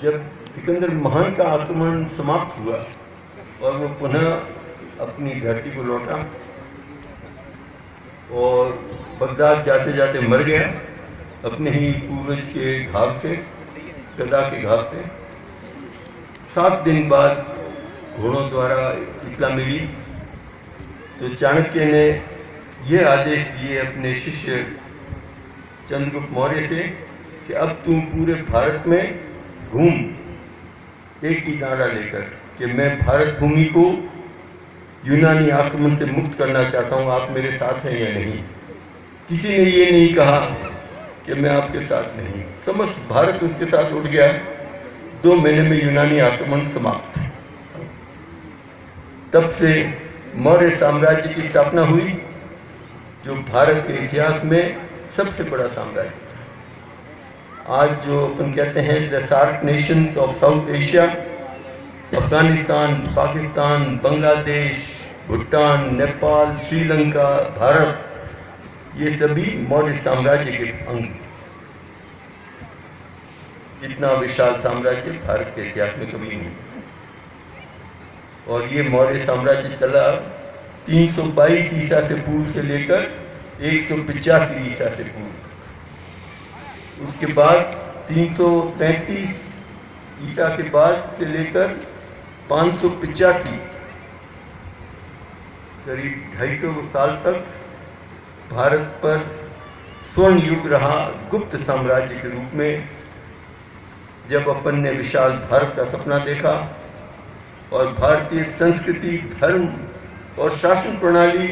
जब सिकंदर महान का आक्रमण समाप्त हुआ और वो पुनः अपनी धरती को लौटा और बगदाद जाते जाते मर गया अपने ही पूर्वज के घाव से, गदा के घाव से। 7 दिन बाद घोड़ों द्वारा इत्तला मिली तो चाणक्य ने यह आदेश दिए अपने शिष्य चंद्रगुप्त मौर्य से कि अब तुम पूरे भारत में घूम एक ही नारा लेकर कि मैं भारत भूमि को यूनानी आक्रमण से मुक्त करना चाहता हूँ, आप मेरे साथ हैं या नहीं। किसी ने ये नहीं कहा कि मैं आपके साथ नहीं। समस्त भारत उसके साथ उठ गया। 2 महीने में यूनानी आक्रमण समाप्त। तब से मौर्य साम्राज्य की स्थापना हुई, जो भारत के इतिहास में सबसे बड़ा साम्राज्य था। आज जो अपन कहते हैं the SAARC nations of South Asia, Afghanistan, Pakistan, Bangladesh, Bhutan, Nepal, Sri Lanka, Bharat, ये सभी मौर्य साम्राज्य के अंग। इतना विशाल साम्राज्य भारत के इतिहास में कभी नहीं। और ये मौर्य साम्राज्य चला 322 ईसा से पूर्व से लेकर 185 ईसा से पूर्व। उसके बाद 335 ईसा के बाद से लेकर 585 करीब 250 साल तक भारत पर स्वर्ण युग रहा, गुप्त साम्राज्य के रूप में। जब अपन ने विशाल भारत का सपना देखा और भारतीय संस्कृति, धर्म और शासन प्रणाली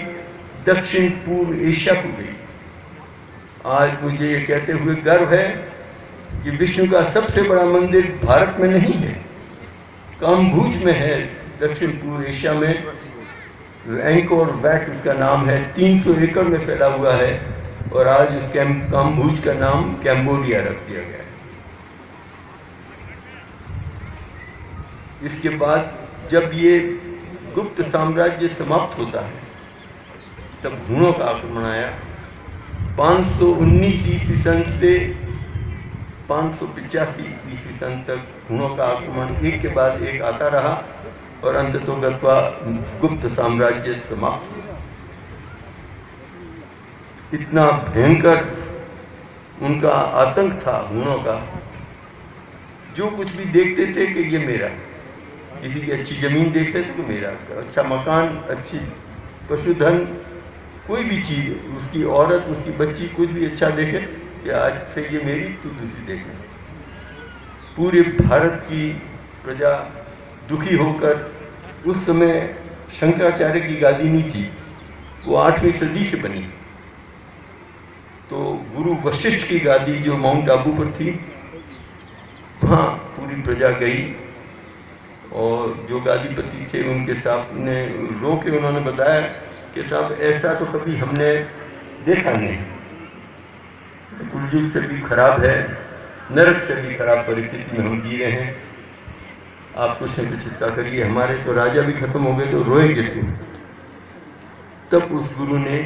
दक्षिण पूर्व एशिया को गई। आज मुझे ये कहते हुए गर्व है कि विष्णु का सबसे बड़ा मंदिर भारत में नहीं है, काम्भोज में है, दक्षिण पूर्व एशिया में। एंकोर वैट उसका नाम है, 300 एकड़ में फैला हुआ है और आज उस काम्भोज का नाम कैम्बोडिया रख दिया गया है। इसके बाद जब ये गुप्त साम्राज्य समाप्त होता है तब हुनों का आक्रमण आया। 519 ईस्वी सन से 585 ईस्वी सन तक हुनों का आक्रमण एक के बाद एक आता रहा और अंततोगत्वा गुप्त साम्राज्य समाप्त हुआ। इतना भयंकर उनका आतंक था हुनों का, जो कुछ भी देखते थे कि ये मेरा, किसी की अच्छी जमीन देख लेते तो मेरा, अच्छा मकान, अच्छी पशुधन, कोई भी चीज, उसकी औरत, उसकी बच्ची, कुछ भी अच्छा देखे कि आज से ये मेरी, तू दूसरी देख ले। पूरे भारत की प्रजा दुखी होकर, उस समय शंकराचार्य की गादी नहीं थी, वो 8वीं सदी से बनी, तो गुरु वशिष्ठ की गादी जो माउंट आबू पर थी, वहाँ पूरी प्रजा गई और जो गादीपति थे उनके सामने रो के उन्होंने बताया कि साहब ऐसा तो कभी हमने देखा नहीं, कुलयुग से भी खराब है, नरक से भी खराब परिस्थिति में हम जी रहे हैं, आप कुछ न कुछ इसका करिए, हमारे तो राजा भी खत्म हो गए तो रोए कैसे। तब उस गुरु ने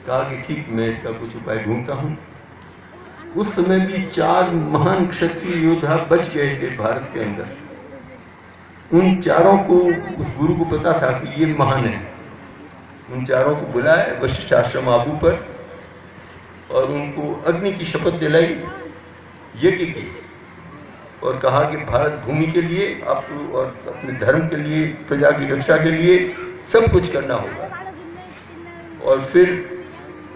कहा कि ठीक, मैं इसका कुछ उपाय ढूंढता हूँ। उस समय भी 4 महान क्षत्रिय योद्धा बच गए थे भारत के अंदर। उन चारों को, उस गुरु को पता था कि ये महान है। उन चारों को बुलाया वशिष्ठ आश्रम आबू पर और उनको अग्नि की शपथ दिलाई, यज्ञ की, और कहा कि भारत भूमि के लिए आपको और अपने धर्म के लिए, प्रजा की रक्षा के लिए सब कुछ करना होगा। और फिर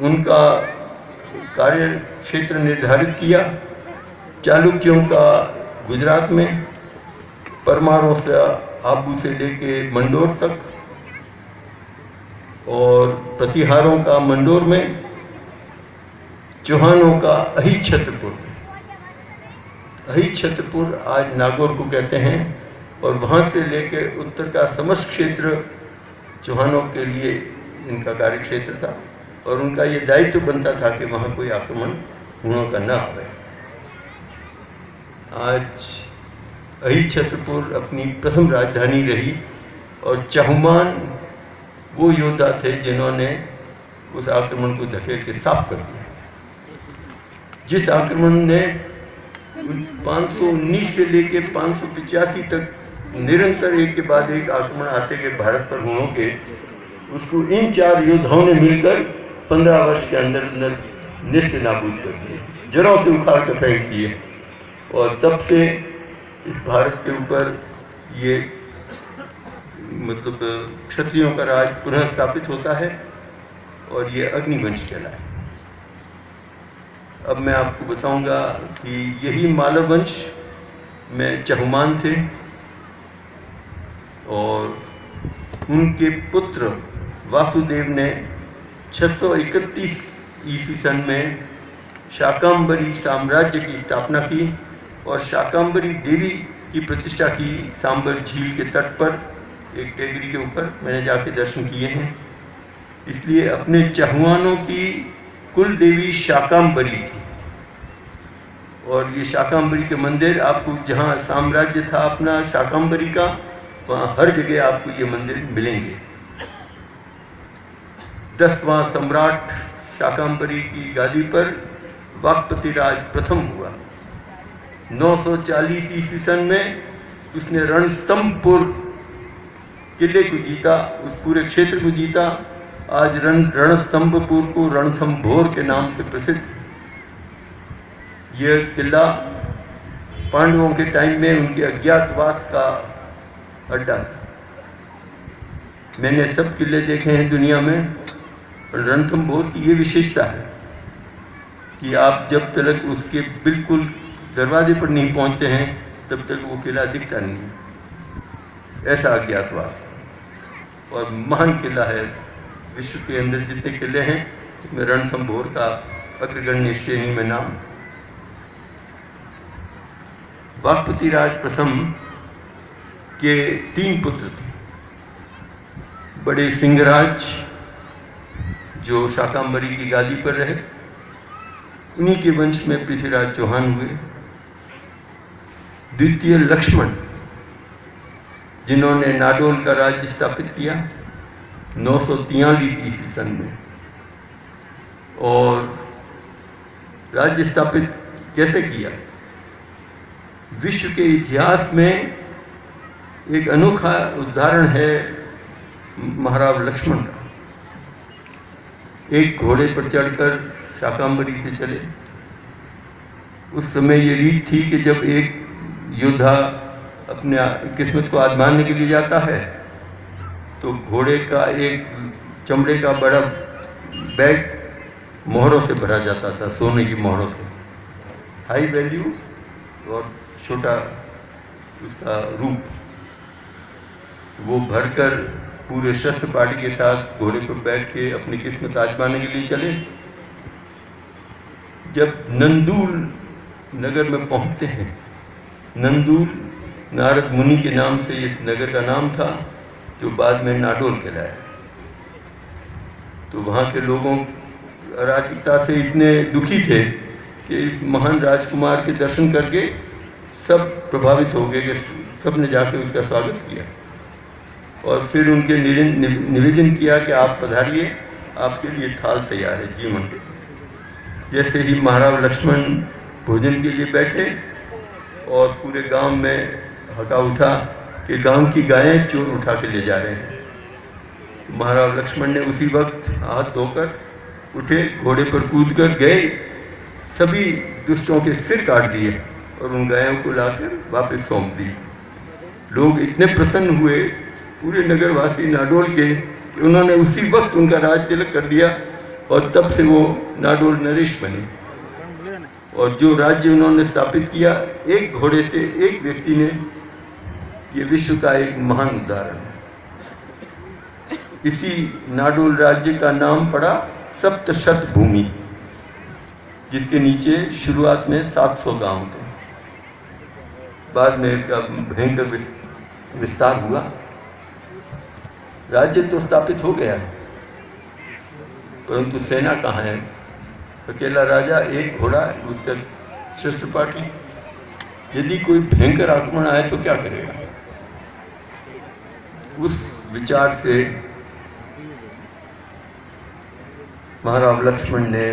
उनका कार्य क्षेत्र निर्धारित किया। चालुक्यों का गुजरात में, परमारों से आबू से लेके मंडोर तक, और प्रतिहारों का मंडोर में, चौहानों का अहिछत्रपुर। अहिछत्रपुर आज नागौर को कहते हैं, और वहाँ से लेके उत्तर का समस्त क्षेत्र चौहानों के लिए इनका कार्य क्षेत्र था, और उनका ये दायित्व बनता था कि वहाँ कोई आक्रमण हुनों का न आवे। आज अहिछत्रपुर अपनी प्रथम राजधानी रही, और चाहुमान वो योद्धा थे जिन्होंने उस आक्रमण को धकेल के साफ कर दिया। जिस आक्रमण ने 519 से लेके 585 तक निरंतर एक के बाद एक आक्रमण आते गए भारत पर हुनों के, उसको इन 4 योद्धाओं ने मिलकर 15 वर्ष के अंदर अंदर निष्ठ नाबूद कर दिए, जड़ों से उखाड़ कर फेंक दिए। और तब से इस भारत के ऊपर ये मतलब क्षत्रियों का राज पुनः स्थापित होता है और ये अग्निवंश कहलाए। अब मैं आपको बताऊंगा कि यही मालव वंश में चहुमान थे और उनके पुत्र वासुदेव ने 631 ईस्वी सन में शाकंभरी साम्राज्य की स्थापना की और शाकंभरी देवी की प्रतिष्ठा की सांबर झील के तट पर एक टेकरी के ऊपर। मैंने जाके दर्शन किए हैं। इसलिए अपने चहुआनों की कुल देवी शाकंभरी थी और ये शाकंभरी के मंदिर आपको जहाँ साम्राज्य था अपना शाकंभरी का, वहाँ हर जगह आपको ये मंदिर मिलेंगे। 10वां सम्राट शाकंभरी की गादी पर वाकपति राज प्रथम हुआ। 940 ईस्वी सन में उसने रणस्तंभपुर किले को जीता, उस पूरे क्षेत्र को जीता। आज रणस्तंभपुर को रणथंभोर के नाम से प्रसिद्ध। यह किला पांडवों के टाइम में उनके अज्ञातवास का अड्डा था। मैंने सब किले देखे हैं दुनिया में, रणथंभोर की ये विशेषता है कि आप जब तक उसके बिल्कुल दरवाजे पर नहीं पहुंचते हैं तब तक वो किला दिखता नहीं। ऐसा अज्ञातवास और महान किला है। विश्व के अंदर जितने किले हैं उसमें रणथंभोर का अग्रगण्य श्रेणी में नाम। वाकपति राज प्रथम के 3 पुत्र थे। बड़े सिंहराज जो शाकंभरी की गादी पर रहे, उन्हीं के वंश में पृथ्वीराज चौहान हुए। द्वितीय लक्ष्मण जिन्होंने नाडोल का राज्य स्थापित किया 943 ईस्वी सन में। और राज्य स्थापित कैसे किया? विश्व के इतिहास में एक अनोखा उदाहरण है महाराज लक्ष्मण का। एक घोड़े पर चढ़कर शाकंभरी से चले। उस समय ये रीत थी कि जब एक योद्धा अपने किस्मत को आजमाने के लिए जाता है तो घोड़े का एक चमड़े का बड़ा बैग मोहरों से भरा जाता था, सोने की मोहरों से, हाई वैल्यू और छोटा उसका रूप। वो भरकर पूरे शस्त्र पार्टी के साथ घोड़े पर बैठ के अपनी किस्मत आजमाने के लिए चले। जब नंदूल नगर में पहुंचते हैं, नंदूल नारद मुनि के नाम से इस नगर का नाम था, जो बाद में नाडोल कहलाया। तो वहाँ के लोगों अराजकता से इतने दुखी थे कि इस महान राजकुमार के दर्शन करके सब प्रभावित हो गए कि सब ने जाके उसका स्वागत किया और फिर उनके निवेदन किया कि आप पधारिए, आपके लिए थाल तैयार है जीवन के। जैसे ही महाराज लक्ष्मण भोजन के लिए बैठे और पूरे गांव में हका उठा कि गांव की गायें चोर उठा के ले जा रहे हैं। महाराज लक्ष्मण ने उसी वक्त हाथ धोकर उठे, घोड़े पर कूदकर गए, सभी दुष्टों के सिर काट दिए और उन गायों को लाकर वापस सौंप दी। लोग इतने प्रसन्न हुए पूरे नगरवासी नाडोल के कि उन्होंने उसी वक्त उनका राज तिलक कर दिया और तब से वो नाडोल नरेश बने। और जो राज्य उन्होंने स्थापित किया एक घोड़े से, एक व्यक्ति ने, ये विश्व का एक महान उदाहरण है। इसी नाडोल राज्य का नाम पड़ा सप्तशत भूमि, जिसके नीचे शुरुआत में 700 गांव थे। बाद में इसका भयंकर विस्तार हुआ। राज्य तो स्थापित हो गया है, परंतु सेना कहाँ है? अकेला राजा, एक घोड़ा, उसका शस्त्र पार्टी। यदि कोई भयंकर आक्रमण आए तो क्या करेगा? उस विचार से महाराज लक्ष्मण ने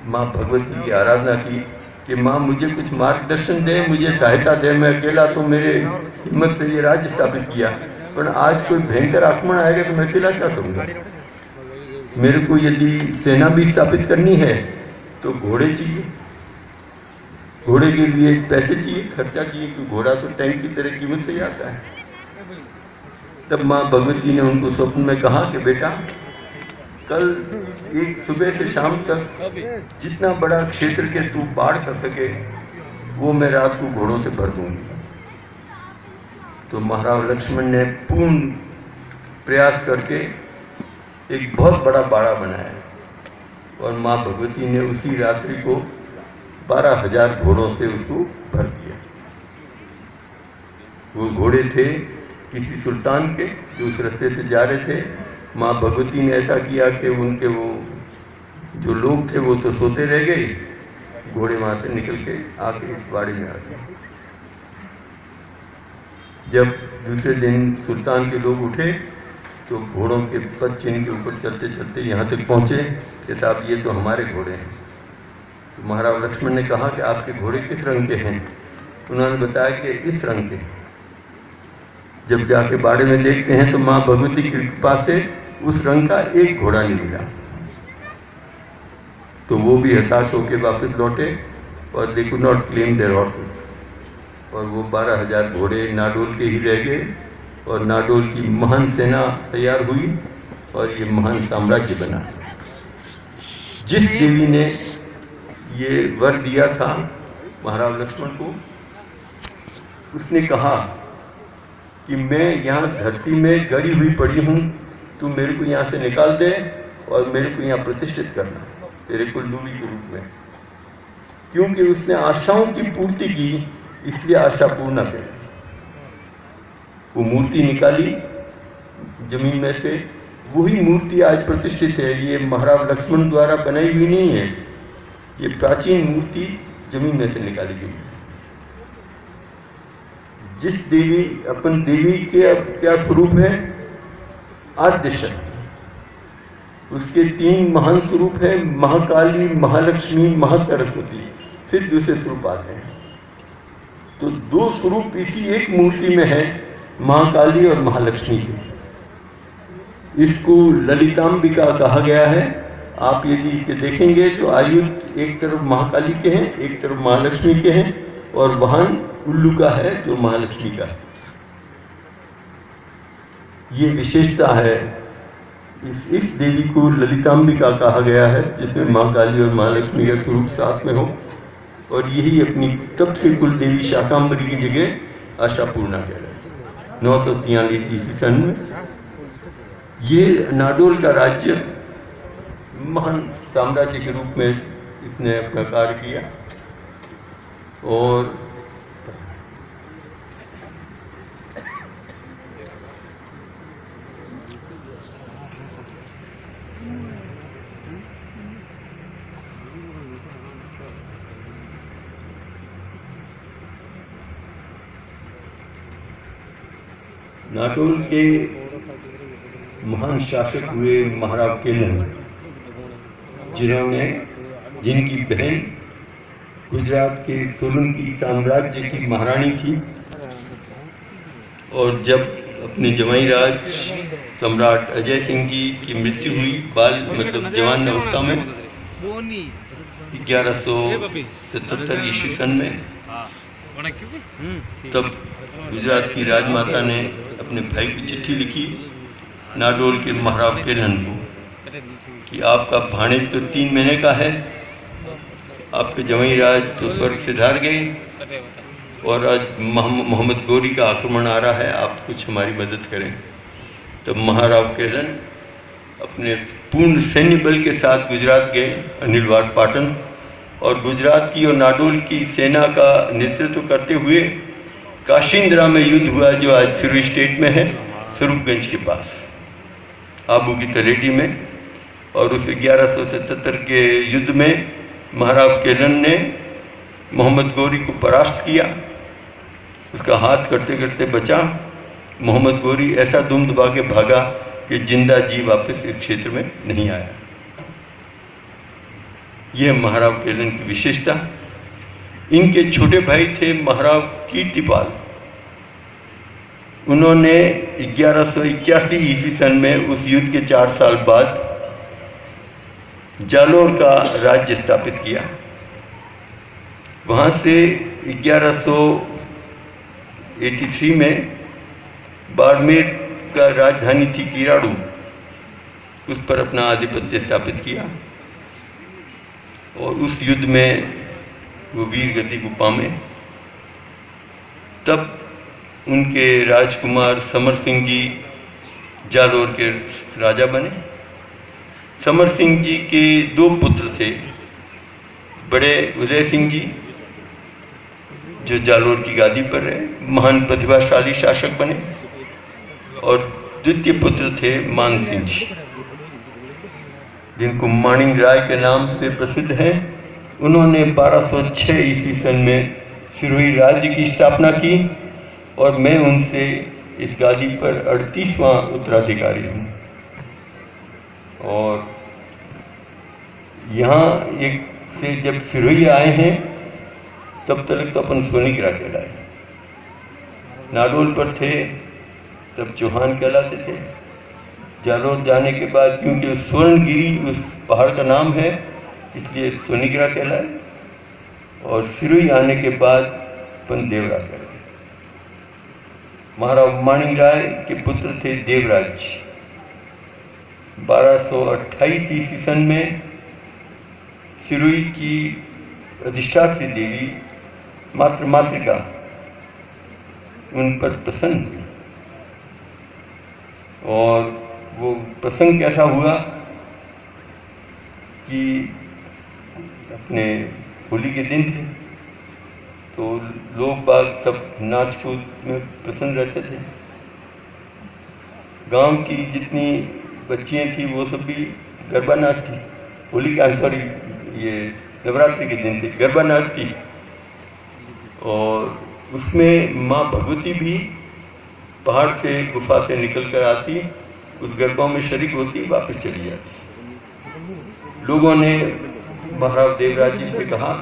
माँ भगवती की आराधना की कि माँ मुझे कुछ मार्गदर्शन दे, मुझे सहायता दे, मैं अकेला तो मेरे हिम्मत से ये राज्य स्थापित किया, पर आज कोई भयंकर आक्रमण आएगा तो मैं अकेला क्या करूँगा। मेरे को यदि सेना भी स्थापित करनी है तो घोड़े चाहिए, घोड़े के लिए पैसे चाहिए, खर्चा चाहिए, क्योंकि घोड़ा तो टैंक की तरह कीमत से ही आता है। तब माँ भगवती ने उनको स्वप्न में कहा कि बेटा कल एक सुबह से शाम तक जितना बड़ा क्षेत्र के तू बाढ़ कर सके वो मैं रात को घोड़ों से भर दूंगी। तो महाराज लक्ष्मण ने पूर्ण प्रयास करके एक बहुत बड़ा बाड़ा बनाया और माँ भगवती ने उसी रात्रि को 12,000 घोड़ों से उसको भर दिया। वो घोड़े थे किसी सुल्तान के जो उस रास्ते से जा रहे थे। माँ भगवती ने ऐसा किया कि उनके वो जो लोग थे वो तो सोते रह गए, घोड़े वहां से निकल के आके इस बाड़े में आ गए। जब दूसरे दिन सुल्तान के लोग उठे तो घोड़ों के पद चिन्ह के ऊपर चलते चलते यहाँ तक पहुँचे कि साहब ये तो हमारे घोड़े हैं। तो महाराज लक्ष्मण ने कहा कि आपके घोड़े किस रंग के हैं? उन्होंने बताया कि इस रंग के। जब जाके बाड़े में देखते हैं तो माँ भगवती की कृपा से उस रंग का एक घोड़ा नहीं मिला। तो वो भी हताश होकर वापस लौटे और they could not claim there horses, और वो 12,000 घोड़े नाडोल के ही रह गए और नाडोल की महान सेना तैयार हुई और ये महान साम्राज्य बना। जिस देवी ने ये वर दिया था महाराज लक्ष्मण को, उसने कहा कि मैं यहाँ धरती में गड़ी हुई पड़ी हूँ, तू मेरे को यहाँ से निकाल दे और मेरे को यहाँ प्रतिष्ठित करना तेरे कुलदेवी के रूप में। क्योंकि उसने आशाओं की पूर्ति की, इसलिए आशा पूर्ण कर। वो मूर्ति निकाली जमीन में से, वही मूर्ति आज प्रतिष्ठित है। ये महाराज लक्ष्मण द्वारा बनाई हुई नहीं है, ये प्राचीन मूर्ति जमीन में से निकाली गई। जिस देवी अपन देवी के अब क्या स्वरूप है? आद्य शक्ति। उसके 3 महान स्वरूप है, महाकाली, महालक्ष्मी, महासरस्वती। फिर दूसरे स्वरूप आते हैं। तो 2 स्वरूप इसी एक मूर्ति में है, महाकाली और महालक्ष्मी के। इसको ललितांबिका कहा गया है। आप यदि इसके देखेंगे तो आयुध एक तरफ महाकाली के हैं, एक तरफ महालक्ष्मी के हैं, और वाहन उल्लू का है जो महालक्ष्मी का है। ये विशेषता है। इस देवी को ललितांबिका कहा गया है, जिसमें महाकाली और महालक्ष्मी का स्वरूप साथ में हो, और यही अपनी तब से कुल देवी शाकांबरी की जगह आशापूर्णा कह रहे हैं। 943 ईस्वी सन में ये नाडोल का राज्य महान साम्राज्य के रूप में इसने अपना कार्य किया। और नाडोल के महान शासक हुए महाराज केलन, जिनकी बहन गुजरात के सोलंकी साम्राज्य की महारानी थी। और जब अपने जवाई राज सम्राट अजय सिंह जी की मृत्यु हुई मतलब जवान अवस्था में 1177 ईस्वी सन में, तब गुजरात की राजमाता ने अपने भाई को चिट्ठी लिखी नाडोल के महाराज केलन को कि आपका भाणेज तो 3 महीने का है, आपके जवाई राज तो स्वर्ग से धार गए और आज मोहम्मद गौरी का आक्रमण आ रहा है, आप कुछ हमारी मदद करें। तब महाराव केलन अपने पूर्ण सैन्य बल के साथ गुजरात गए, अनिलवाड़ पाटन, और गुजरात की और नाडोल की सेना का नेतृत्व करते हुए काशिंद्रा में युद्ध हुआ, जो आज सिरोही स्टेट में है, स्वरूपगंज के पास आबू की तलेटी में। और उस 1177 के युद्ध में महाराव केलन ने मोहम्मद गौरी को परास्त किया। उसका हाथ करते करते बचा। मोहम्मद गौरी ऐसा दुम दबा के भागा कि जिंदा जी वापस इस क्षेत्र में नहीं आया। यह महाराव केलन की विशेषता। इनके छोटे भाई थे महाराज कीर्तिपाल। उन्होंने 1181 ईस्वी सन में उस युद्ध के 4 साल बाद जालोर का राज्य स्थापित किया। वहाँ से 1183 में बाड़मेर का राजधानी थी किराड़ू, उस पर अपना आधिपत्य स्थापित किया और उस युद्ध में वो वीर गति को पामे। तब उनके राजकुमार समर सिंह जी जालोर के राजा बने। समर सिंह जी के 2 पुत्र थे, बड़े उदय सिंह जी जो जालोर की गादी पर रहे, महान प्रतिभाशाली शासक बने, और द्वितीय पुत्र थे मान सिंह जी, जिनको माणिक राय के नाम से प्रसिद्ध हैं। उन्होंने 1206 ईस्वी सन में सिरोही राज्य की स्थापना की और मैं उनसे इस गादी पर 38वां उत्तराधिकारी हूँ। और यहाँ एक से जब सिरोही आए हैं तब तक तो अपन सोनीग्रा कहलाए। नाडोल पर थे तब चौहान कहलाते थे। जालोर जाने के बाद क्योंकि स्वर्णगिरी उस पहाड़ का नाम है इसलिए सोनीग्रा कहलाए, और सिरोही आने के बाद अपन देवरा कहलाए। महाराज माणिक राय के पुत्र थे देवराज। 1228 ईस्वी सन में सिरोही की अधिष्ठात्री देवी मातृका उन पर प्रसन्न हुई, और वो प्रसंग कैसा हुआ कि अपने होली के दिन थे तो लोग बाग सब नाच कूद में प्रसन्न रहते थे। गांव की जितनी बच्चियां थी वो सब भी गरबा नाचती। होली का सॉरी ये नवरात्रि के दिन थे, गरबा नाचती, और उसमें माँ भगवती भी पहाड़ से गुफा से निकल कर आती, उस गरबा में शरीक होती, वापस चली जाती। लोगों ने महाराज देवराज जी से कहा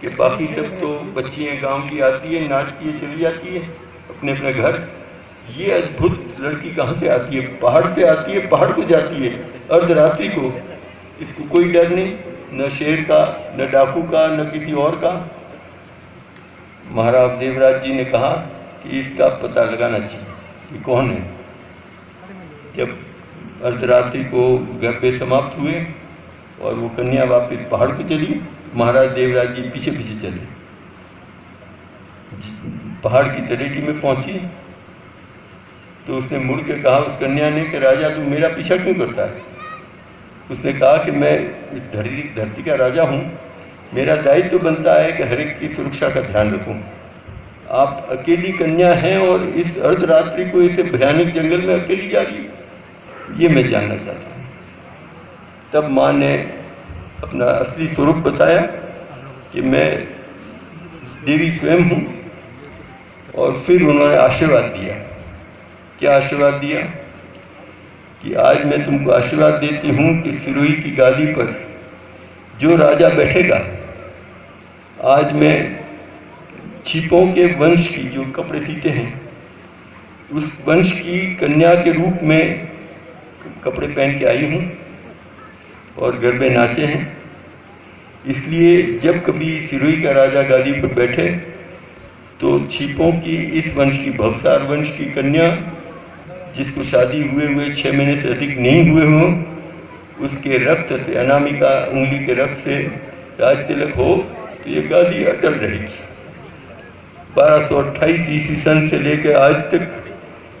कि बाकी सब तो बच्चियां गांव की आती है, नाचती है, चली जाती है अपने अपने घर, ये अद्भुत लड़की कहाँ से आती है? पहाड़ से आती है, पहाड़ को जाती है अर्धरात्रि को, इसको कोई डर नहीं, न शेर का, न डाकू का, न किसी और का। महाराज देवराज जी ने कहा कि इसका पता लगाना चाहिए कि कौन है। जब अर्धरात्रि को गरबे समाप्त हुए और वो कन्या वापस पहाड़ को चली, महाराज देवराज जी पीछे पीछे चले। पहाड़ की तलेटी में पहुंची तो उसने मुड़ के कहा उस कन्या ने कि राजा तू मेरा पीछा क्यों करता है? उसने कहा कि मैं इस धरती का राजा हूँ, मेरा दायित्व बनता है कि हर एक की सुरक्षा का ध्यान रखूँ। आप अकेली कन्या हैं और इस अर्धरात्रि को इसे भयानक जंगल में अकेली जा रही, ये मैं जानना चाहता हूँ। तब माँ ने अपना असली स्वरूप बताया कि मैं देवी स्वयं हूँ, और फिर उन्होंने आशीर्वाद दिया। क्या आशीर्वाद दिया? कि आज मैं तुमको आशीर्वाद देती हूँ कि सिरोही की गादी पर जो राजा बैठेगा, आज मैं छिपों के वंश की जो कपड़े सीते हैं उस वंश की कन्या के रूप में कपड़े पहन के आई हूँ और गरबे नाचे हैं। इसलिए जब कभी सिरोही का राजा गादी पर बैठे तो छिपों की इस वंश की, भवसार वंश की कन्या जिसको शादी हुए 6 महीने से अधिक नहीं हुए हों, उसके रक्त से, अनामिका उंगली के रक्त से राज तिलक हो तो ये गादी अटल रहेगी। 1228 ईस्वी सन से लेकर आज तक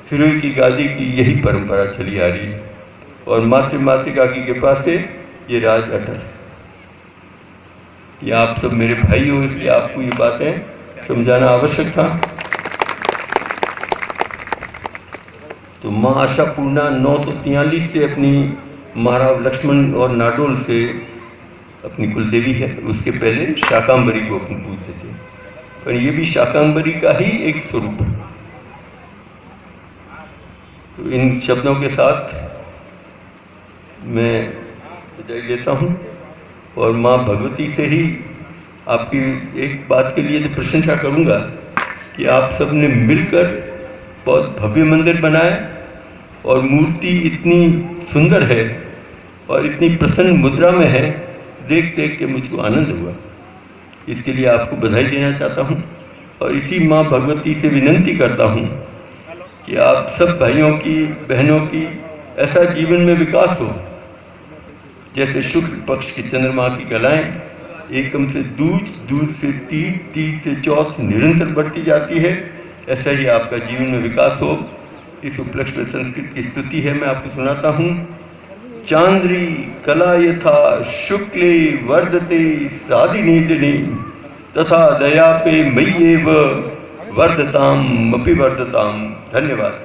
सिरोही की गादी की यही परंपरा चली आ रही है, और मातृका की कृपा से ये राज अटल है। ये आप सब मेरे भाई हो, इसलिए आपको ये बातें समझाना आवश्यक था। तो माँ आशापूर्णा 943 से अपनी महाराज लक्ष्मण और नाडोल से अपनी कुलदेवी है। उसके पहले शाकांबरी को अपन पूजते थे, पर ये भी शाकांबरी का ही एक स्वरूप है। तो इन शब्दों के साथ मैं विदाई लेता हूँ, और माँ भगवती से ही आपकी एक बात के लिए तो प्रशंसा करूंगा कि आप सब ने मिलकर बहुत भव्य मंदिर बनाया और मूर्ति इतनी सुंदर है और इतनी प्रसन्न मुद्रा में है, देख देख के मुझको आनंद हुआ। इसके लिए आपको बधाई देना चाहता हूँ और इसी माँ भगवती से विनंती करता हूँ कि आप सब भाइयों की बहनों की ऐसा जीवन में विकास हो जैसे शुक्ल पक्ष की चंद्रमा की कलाएं एकम से दूज, दूज से तीज, तीज से चौथ निरंतर बढ़ती जाती है, ऐसा ही आपका जीवन में विकास हो। इस उपलक्ष्य में संस्कृत की स्तुति है, मैं आपको सुनाता हूँ। चांद्री कला यथा शुक्ले वर्धते साधिनी दिनी तथा दया पे मय्येव वर्धताम अपि वर्धताम। धन्यवाद।